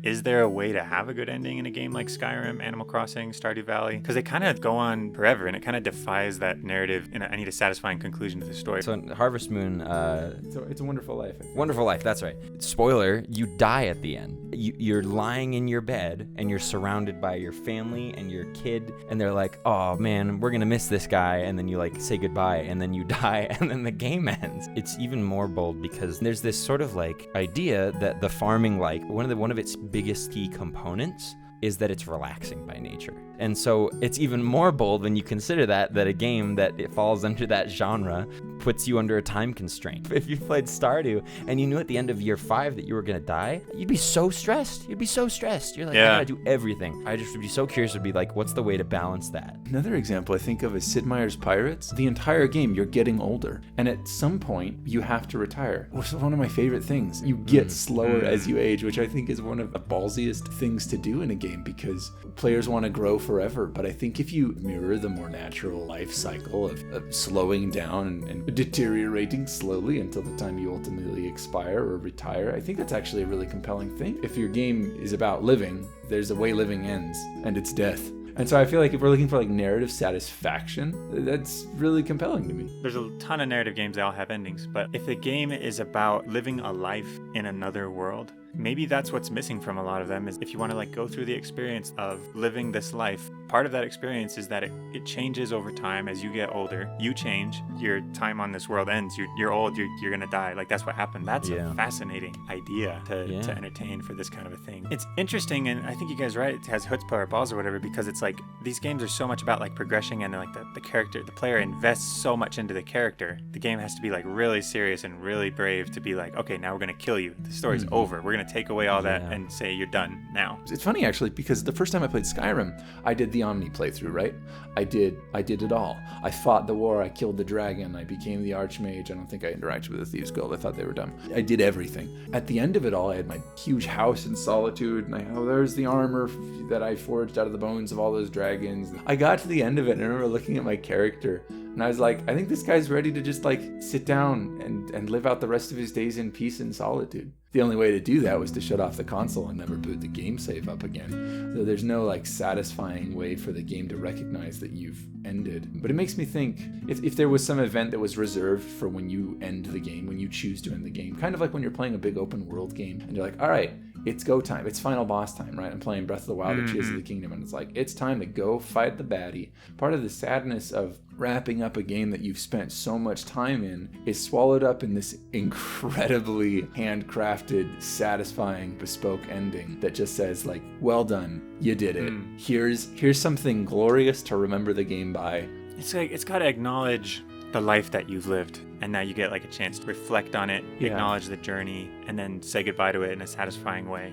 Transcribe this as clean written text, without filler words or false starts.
is there a way to have a good ending in a game like Skyrim, Animal Crossing, Stardew Valley? Because they kind of go on forever, and it kind of defies that narrative. I need a satisfying conclusion to the story. So in Harvest Moon, It's a Wonderful Life. Wonderful Life, that's right. Spoiler, you die at the end. You're lying in your bed, and you're surrounded by your family and your kid, and they're like, oh man, we're gonna miss this guy, and then you like say goodbye, and then you die, and then the game ends. It's even more bold because there's this sort of like idea that the farming life, one of its biggest key components is that it's relaxing by nature. And so it's even more bold when you consider that a game that it falls under that genre puts you under a time constraint. If you played Stardew and you knew at the end of year 5 that you were gonna die, you'd be so stressed. You're like, I gotta do everything. I just would be so curious to be like, what's the way to balance that? Another example I think of is Sid Meier's Pirates. The entire game, you're getting older. And at some point, you have to retire. Which is one of my favorite things. You get slower as you age, which I think is one of the ballsiest things to do in a game because players want to grow forever. But I think if you mirror the more natural life cycle of slowing down and deteriorating slowly until the time you ultimately expire or retire, I think that's actually a really compelling thing. If your game is about living, there's a way living ends, and it's death. And so I feel like if we're looking for like narrative satisfaction, that's really compelling to me. There's a ton of narrative games that all have endings, but if the game is about living a life in another world, maybe that's what's missing from a lot of them. Is if you want to like go through the experience of living this life, part of that experience is that it changes over time. As you get older, you change, your time on this world ends, you're old, you're gonna die. Like that's what happened. That's a fascinating idea to entertain for this kind of a thing. It's interesting, and I think you guys are right, it has chutzpah or balls or whatever, because it's like these games are so much about like progression, and like the character, the player invests so much into the character. The game has to be like really serious and really brave to be like, okay, now we're gonna kill you, the story's over, we're gonna take away all that and say you're done now. It's funny actually, because the first time I played Skyrim, I did the Omni playthrough, right? I did it all. I fought the war, I killed the dragon, I became the Archmage. I don't think I interacted with the Thieves Guild. I thought they were dumb. I did everything. At the end of it all, I had my huge house in Solitude, and there's the armor that I forged out of the bones of all those dragons. I got to the end of it, and I remember looking at my character, and I was like, I think this guy's ready to just like sit down and live out the rest of his days in peace and solitude. The only way to do that was to shut off the console and never boot the game save up again. So there's no like satisfying way for the game to recognize that you've ended. But it makes me think, if there was some event that was reserved for when you end the game, when you choose to end the game, kind of like when you're playing a big open world game and you're like, all right, it's go time. It's final boss time, right? I'm playing Breath of the Wild or Tears of the Kingdom, and it's like, it's time to go fight the baddie. Part of the sadness of wrapping up a game that you've spent so much time in is swallowed up in this incredibly handcrafted, satisfying, bespoke ending that just says like, well done, you did it. Here's something glorious to remember the game by. It's like, it's got to acknowledge the life that you've lived, and now you get like a chance to reflect on it, acknowledge the journey, and then say goodbye to it in a satisfying way.